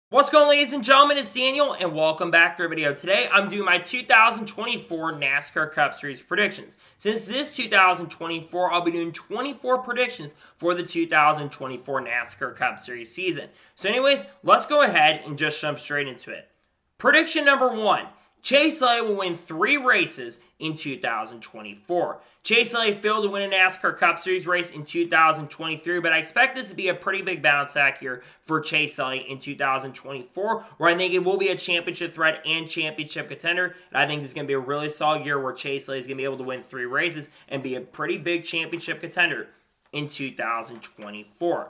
What's going on, ladies and gentlemen? It's Daniel, and welcome back to our video. Today, I'm doing my 2024 NASCAR Cup Series predictions. Since this 2024, I'll be doing 24 predictions for the 2024 NASCAR Cup Series season. So anyways, let's go ahead and just jump straight into it. Prediction number 1. Chase Elliott will win 3 races in 2024. Chase Elliott failed to win a NASCAR Cup Series race in 2023, but I expect this to be a pretty big bounce back here for Chase Elliott in 2024, where I think it will be a championship threat and championship contender. And I think this is going to be a really solid year where Chase Elliott is going to be able to win 3 races and be a pretty big championship contender in 2024.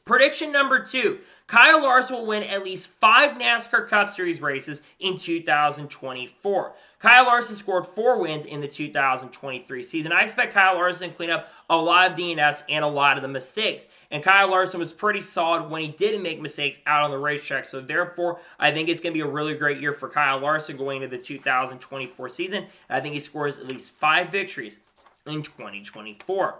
Prediction number 2, Kyle Larson will win at least 5 NASCAR Cup Series races in 2024. Kyle Larson scored 4 wins in the 2023 season. I expect Kyle Larson to clean up a lot of DNS and a lot of the mistakes. And Kyle Larson was pretty solid when he didn't make mistakes out on the racetrack. So therefore, I think it's going to be a really great year for Kyle Larson going into the 2024 season. I think he scores at least 5 victories in 2024.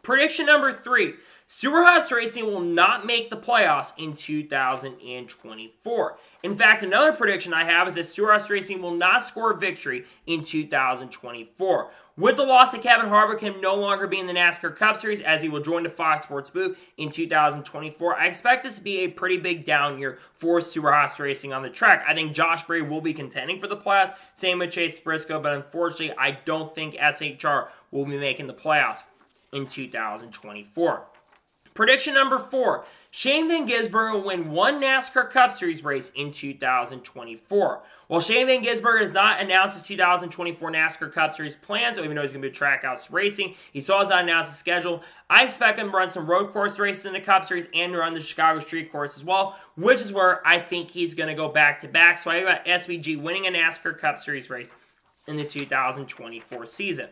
Prediction number 3, Superhaus Racing will not make the playoffs in 2024. In fact, another prediction I have is that Superhaus Racing will not score a victory in 2024. With the loss of Kevin Harvick, him no longer being in the NASCAR Cup Series as he will join the Fox Sports booth in 2024, I expect this to be a pretty big down year for Superhaus Racing on the track. I think Josh Berry will be contending for the playoffs, same with Chase Briscoe, but unfortunately, I don't think SHR will be making the playoffs in 2024. Prediction number 4, Shane Van Gisbergen will win 1 NASCAR Cup Series race in 2024. While Shane Van Gisbergen has not announced his 2024 NASCAR Cup Series plans, even though he's going to be Trackhouse Racing, he still has not announced the schedule. I expect him to run some road course races in the Cup Series and to run the Chicago Street Course as well, which is where I think he's going to go back-to-back. So I got SVG winning a NASCAR Cup Series race in the 2024 season.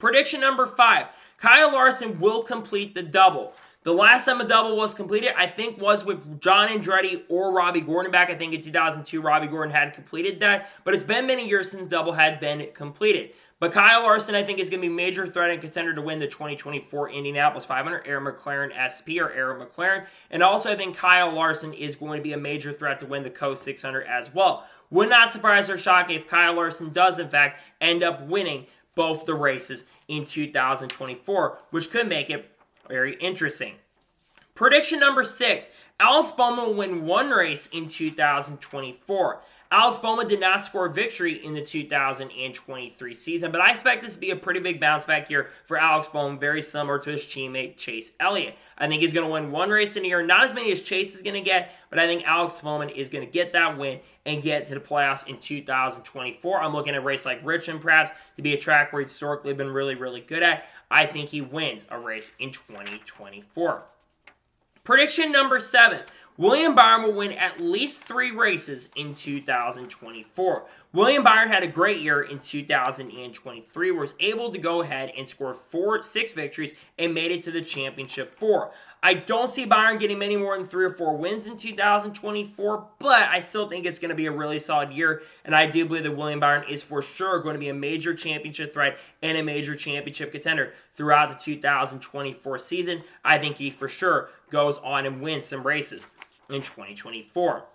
Prediction number 5, Kyle Larson will complete the double. The last time a double was completed, I think, was with John Andretti or Robbie Gordon back. I think in 2002, Robbie Gordon had completed that. But it's been many years since the double had been completed. But Kyle Larson, I think, is going to be a major threat and contender to win the 2024 Indianapolis 500 Air McLaren SP or Air McLaren. And also, I think Kyle Larson is going to be a major threat to win the Coast 600 as well. Would not surprise or shock if Kyle Larson does, in fact, end up winning both the races in 2024, which could make it very interesting. Prediction number 6, Alex Bowman will win 1 race in 2024. Alex Bowman did not score a victory in the 2023 season, but I expect this to be a pretty big bounce back year for Alex Bowman, very similar to his teammate Chase Elliott. I think he's going to win 1 race in a year, not as many as Chase is going to get, but I think Alex Bowman is going to get that win and get to the playoffs in 2024. I'm looking at a race like Richmond, perhaps, to be a track where he's historically been really, really good at. I think he wins a race in 2024. Prediction number 7, William Byron will win at least 3 races in 2024. William Byron had a great year in 2023, was able to go ahead and score 6 victories and made it to the championship 4. I don't see Byron getting many more than 3 or 4 wins in 2024, but I still think it's going to be a really solid year, and I do believe that William Byron is for sure going to be a major championship threat and a major championship contender throughout the 2024 season. I think he for sure goes on and wins some races in 2024.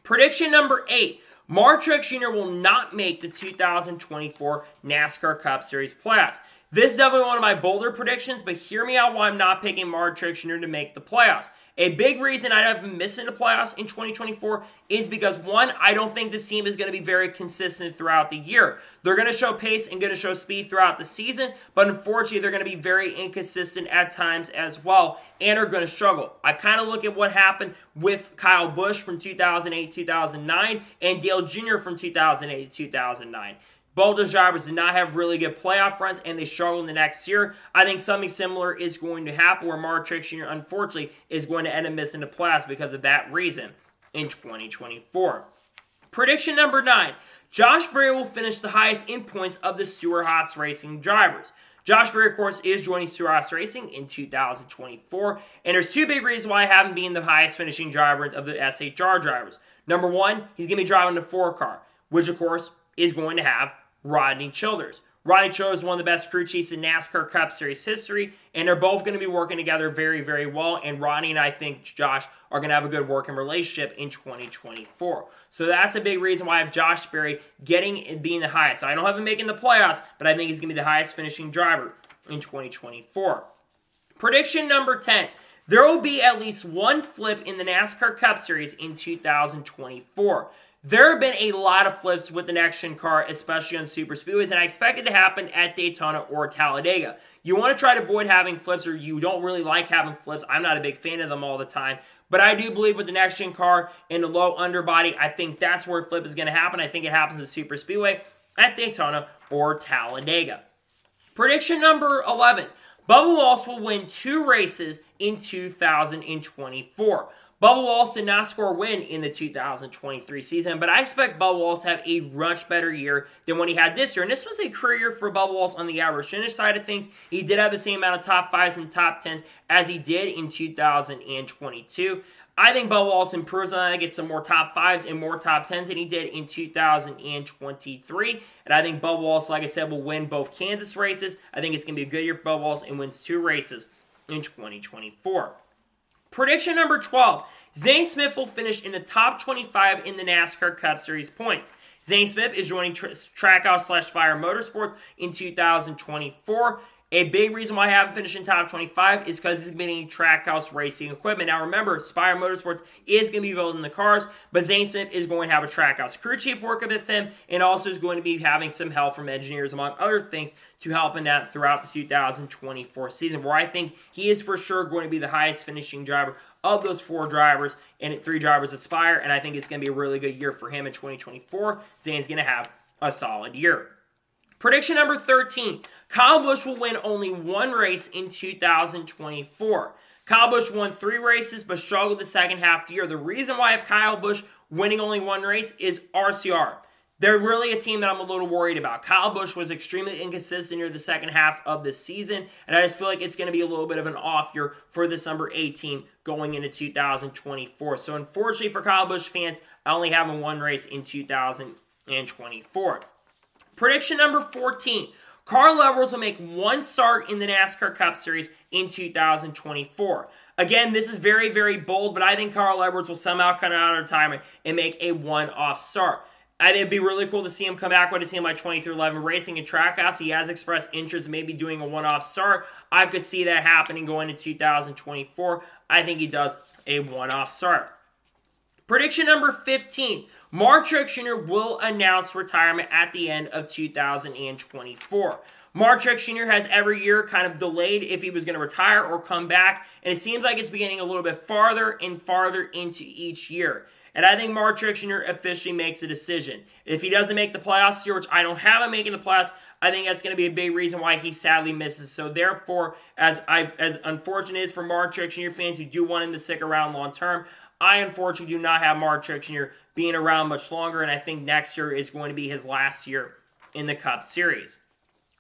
Prediction number 8, Mark Truex Jr. will not make the 2024 NASCAR Cup Series playoffs. This is definitely one of my bolder predictions, but hear me out why I'm not picking Mark Truex Jr. to make the playoffs. A big reason I have been missing the playoffs in 2024 is because, 1, I don't think this team is going to be very consistent throughout the year. They're going to show pace and going to show speed throughout the season, but unfortunately, they're going to be very inconsistent at times as well and are going to struggle. I kind of look at what happened with Kyle Busch from 2008-2009 and Dale Jr. from 2008-2009. Both those drivers did not have really good playoff runs, and they struggled in the next year. I think something similar is going to happen where Mark Truex Jr., unfortunately, is going to end up missing the playoffs because of that reason in 2024. Prediction number 9, Josh Berry will finish the highest in points of the Superhaus Racing drivers. Josh Berry, of course, is joining Superhaus Racing in 2024, and there's 2 big reasons why I have him being the highest finishing driver of the SHR drivers. Number 1, he's going to be driving the 4 car, which, of course, is going to have Rodney Childers. Ronnie Cho is one of the best crew chiefs in NASCAR Cup Series history, and they're both going to be working together very, very well, and Ronnie and I think Josh are going to have a good working relationship in 2024. So that's a big reason why I have Josh Berry being the highest. I don't have him making the playoffs, but I think he's going to be the highest finishing driver in 2024. Prediction number 10. There will be at least one flip in the NASCAR Cup Series in 2024. There have been a lot of flips with the next-gen car, especially on super speedways, and I expect it to happen at Daytona or Talladega. You want to try to avoid having flips, or you don't really like having flips. I'm not a big fan of them all the time, but I do believe with the next-gen car and the low underbody, I think that's where a flip is going to happen. I think it happens at super speedway at Daytona or Talladega. Prediction number 11. Bubba Wallace will win 2 races in 2024. Bubba Wallace did not score a win in the 2023 season, but I expect Bubba Wallace to have a much better year than what he had this year. And this was a career year for Bubba Wallace on the average finish side of things. He did have the same amount of top 5s and top 10s as he did in 2022. I think Bubba Wallace improves on that. I get some more top 5s and more top 10s than he did in 2023. And I think Bubba Wallace, like I said, will win both Kansas races. I think it's going to be a good year for Bubba Wallace and wins 2 races in 2024. Prediction number 12. Zane Smith will finish in the top 25 in the NASCAR Cup Series points. Zane Smith is joining Trackhouse/Spire Motorsports in 2024. A big reason why I haven't finished in top 25 is because he's getting Trackhouse racing equipment. Now remember, Spire Motorsports is going to be building the cars, but Zane Smith is going to have a Trackhouse crew chief working with him, and also is going to be having some help from engineers, among other things, to help him out throughout the 2024 season, where I think he is for sure going to be the highest finishing driver of those 4 drivers, and 3 drivers aspire, and I think it's going to be a really good year for him in 2024. Zane's going to have a solid year. Prediction number 13. Kyle Busch will win only 1 race in 2024. Kyle Busch won 3 races, but struggled the second half of the year. The reason why I have Kyle Busch winning only 1 race is RCR. They're really a team that I'm a little worried about. Kyle Busch was extremely inconsistent near the second half of the season, and I just feel like it's going to be a little bit of an off year for this number 8 team going into 2024. So unfortunately for Kyle Busch fans, I only have him 1 race in 2024. Prediction number 14. Carl Edwards will make 1 start in the NASCAR Cup Series in 2024. Again, this is very, very bold, but I think Carl Edwards will somehow come out of retirement and make a one-off start. I think it'd be really cool to see him come back with a team like 2311 Racing and Trackhouse. He has expressed interest in maybe doing a one-off start. I could see that happening going into 2024. I think he does a one-off start. Prediction number 15. Mark Truex Jr. will announce retirement at the end of 2024. Mark Truex Jr. has every year kind of delayed if he was going to retire or come back, and it seems like it's beginning a little bit farther and farther into each year. And I think Mark Truex Jr. officially makes a decision. If he doesn't make the playoffs this year, which I don't have him making the playoffs, I think that's going to be a big reason why he sadly misses. So therefore, as unfortunate as for Mark Truex Jr. fans who do want him to stick around long term, I unfortunately do not have Mark Truex Jr. being around much longer, and I think next year is going to be his last year in the Cup Series.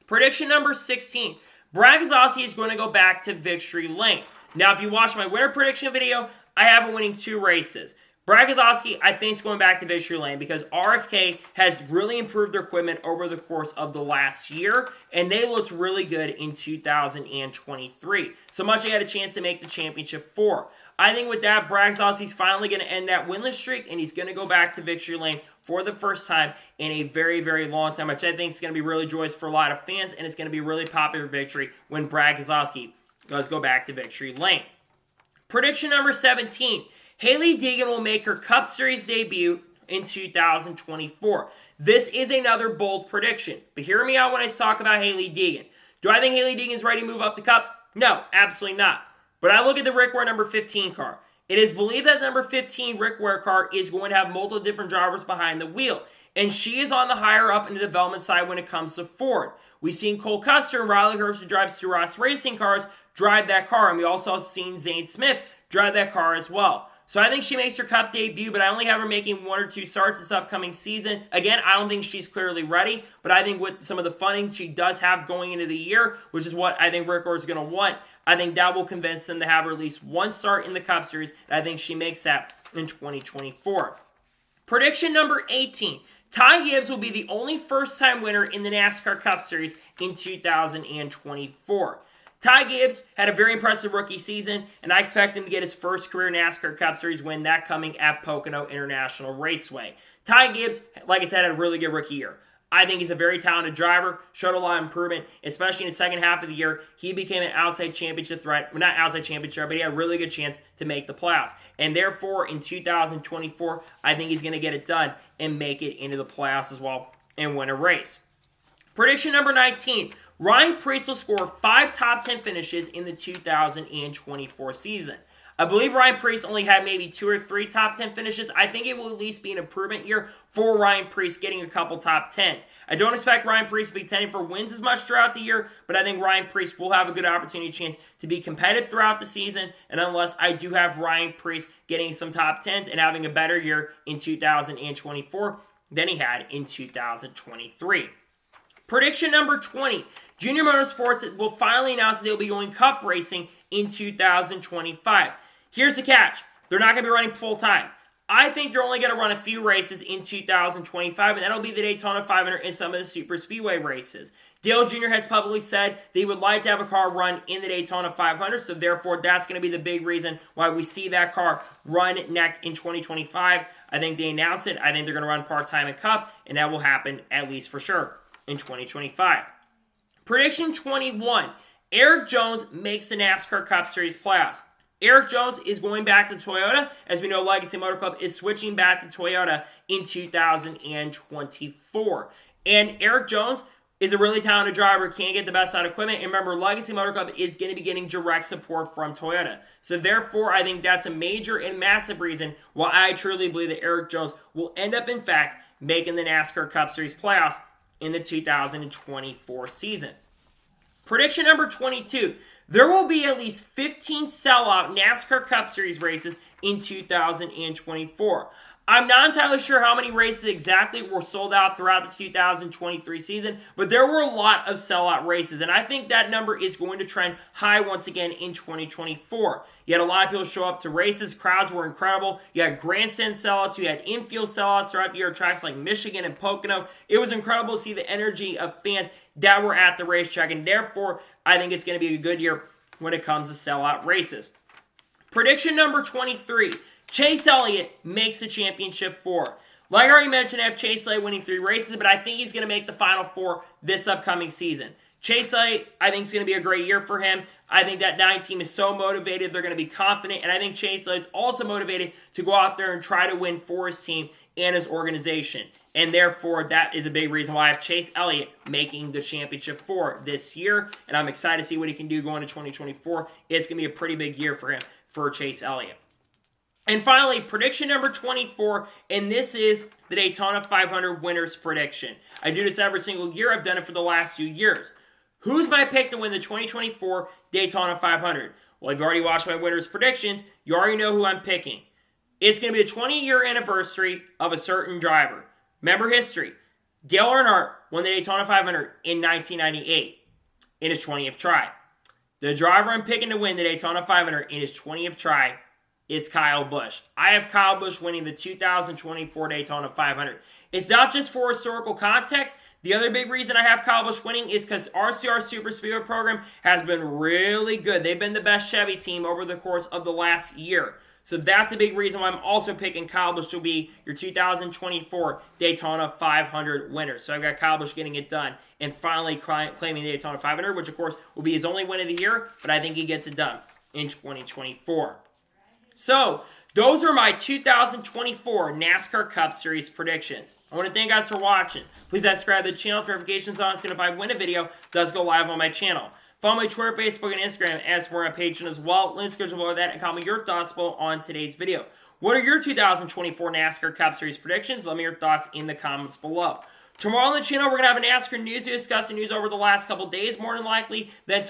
Prediction number 16. Brad Keselowski is going to go back to victory lane. Now, if you watch my winner prediction video, I have him winning 2 races. Brad Keselowski, I think, is going back to victory lane because RFK has really improved their equipment over the course of the last year, and they looked really good in 2023. So much they had a chance to make the championship 4. I think with that, Brad Keselowski's finally going to end that winless streak, and he's going to go back to victory lane for the first time in a very, very long time, which I think is going to be really joyous for a lot of fans, and it's going to be really popular victory when Brad Keselowski does go back to victory lane. Prediction number 17. Hailie Deegan will make her Cup Series debut in 2024. This is another bold prediction, but hear me out when I talk about Hailie Deegan. Do I think Hailie Deegan is ready to move up the Cup? No, absolutely not. But I look at the Rick Ware number 15 car. It is believed that number 15 Rick Ware car is going to have multiple different drivers behind the wheel. And she is on the higher up in the development side when it comes to Ford. We've seen Cole Custer and Riley Herbst, who drives Stu Ross Racing cars, drive that car. And we also seen Zane Smith drive that car as well. So I think she makes her Cup debut, but I only have her making 1 or 2 starts this upcoming season. Again, I don't think she's clearly ready, but I think with some of the funding she does have going into the year, which is what I think Rick Ware is going to want, I think that will convince them to have her at least 1 start in the Cup Series, and I think she makes that in 2024. Prediction number 18. Ty Gibbs will be the only first-time winner in the NASCAR Cup Series in 2024. Ty Gibbs had a very impressive rookie season, and I expect him to get his first career NASCAR Cup Series win, that coming at Pocono International Raceway. Ty Gibbs, like I said, had a really good rookie year. I think he's a very talented driver, showed a lot of improvement, especially in the second half of the year. He became an outside championship threat. Well, not outside championship, but he had a really good chance to make the playoffs. And therefore, in 2024, I think he's going to get it done and make it into the playoffs as well and win a race. Prediction number 19. Ryan Preece will score 5 top 10 finishes in the 2024 season. I believe Ryan Preece only had maybe 2 or 3 top 10 finishes. I think it will at least be an improvement year for Ryan Preece getting a couple top 10s. I don't expect Ryan Preece to be contending for wins as much throughout the year, but I think Ryan Preece will have a good opportunity chance to be competitive throughout the season, and unless I do have Ryan Preece getting some top 10s and having a better year in 2024 than he had in 2023. Prediction number 20. Junior Motorsports will finally announce that they'll be going cup racing in 2025. Here's the catch. They're not going to be running full time. I think they're only going to run a few races in 2025, and that'll be the Daytona 500 and some of the Super Speedway races. Dale Jr. has publicly said they would like to have a car run in the Daytona 500, so therefore that's going to be the big reason why we see that car run next in 2025. I think they announced it. I think they're going to run part-time in Cup, and that will happen at least for sure in 2025. Prediction 21. Eric Jones makes the NASCAR Cup Series playoffs. Eric Jones is going back to Toyota. As we know, Legacy Motor Club is switching back to Toyota in 2024. And Eric Jones is a really talented driver, can't get the best out of equipment. And remember, Legacy Motor Club is going to be getting direct support from Toyota. So therefore, I think that's a major and massive reason why I truly believe that Eric Jones will end up, in fact, making the NASCAR Cup Series playoffs in the 2024 season. Prediction number 22. There will be at least 15 sellout NASCAR Cup Series races in 2024. I'm not entirely sure how many races exactly were sold out throughout the 2023 season, but there were a lot of sellout races, and I think that number is going to trend high once again in 2024. You had a lot of people show up to races. Crowds were incredible. You had grandstand sellouts. You had infield sellouts throughout the year at tracks like Michigan and Pocono. It was incredible to see the energy of fans that were at the racetrack, and therefore, I think it's going to be a good year when it comes to sellout races. Prediction number 23. Chase Elliott makes the championship 4. Like I already mentioned, I have Chase Elliott winning 3 races, but I think he's going to make the Final 4 this upcoming season. Chase Elliott, I think, is going to be a great year for him. I think that 9 team is so motivated. They're going to be confident, and I think Chase Elliott's also motivated to go out there and try to win for his team and his organization. And therefore, that is a big reason why I have Chase Elliott making the championship 4 this year, and I'm excited to see what he can do going to 2024. It's going to be a pretty big year for him, for Chase Elliott. And finally, prediction number 24, and this is the Daytona 500 winners prediction. I do this every single year. I've done it for the last few years. Who's my pick to win the 2024 Daytona 500? Well, if you've already watched my winners predictions, you already know who I'm picking. It's going to be the 20-year anniversary of a certain driver. Remember history. Dale Earnhardt won the Daytona 500 in 1998 in his 20th try. The driver I'm picking to win the Daytona 500 in his 20th try is Kyle Busch. I have Kyle Busch winning the 2024 Daytona 500. It's not just for historical context. The other big reason I have Kyle Busch winning is because RCR Super Speedway program has been really good. They've been the best Chevy team over the course of the last year. So that's a big reason why I'm also picking Kyle Busch to be your 2024 Daytona 500 winner. So I've got Kyle Busch getting it done and finally claiming the Daytona 500, which of course will be his only win of the year, but I think he gets it done in 2024. So, those are my 2024 NASCAR Cup Series predictions. I want to thank you guys for watching. Please subscribe to the channel, notifications on, so if I win a video, it does go live on my channel. Follow my Twitter, Facebook, and Instagram as for my page as well. Links go below that, and comment your thoughts below on today's video. What are your 2024 NASCAR Cup Series predictions? Let me know your thoughts in the comments below. Tomorrow on the channel, we're going to have a NASCAR news video discussing news over the last couple days, more than likely. Then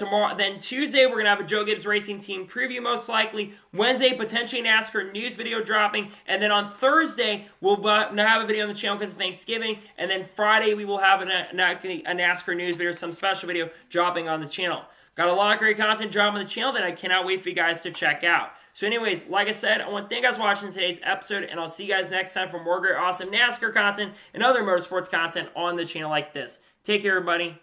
Tuesday, we're going to have a Joe Gibbs Racing Team preview, most likely. Wednesday, potentially a NASCAR news video dropping. And then on Thursday, we'll have a video on the channel because of Thanksgiving. And then Friday, we will have a NASCAR news video, some special video dropping on the channel. Got a lot of great content dropping on the channel that I cannot wait for you guys to check out. So anyways, like I said, I want to thank you guys for watching today's episode, and I'll see you guys next time for more great, awesome NASCAR content and other motorsports content on the channel like this. Take care, everybody.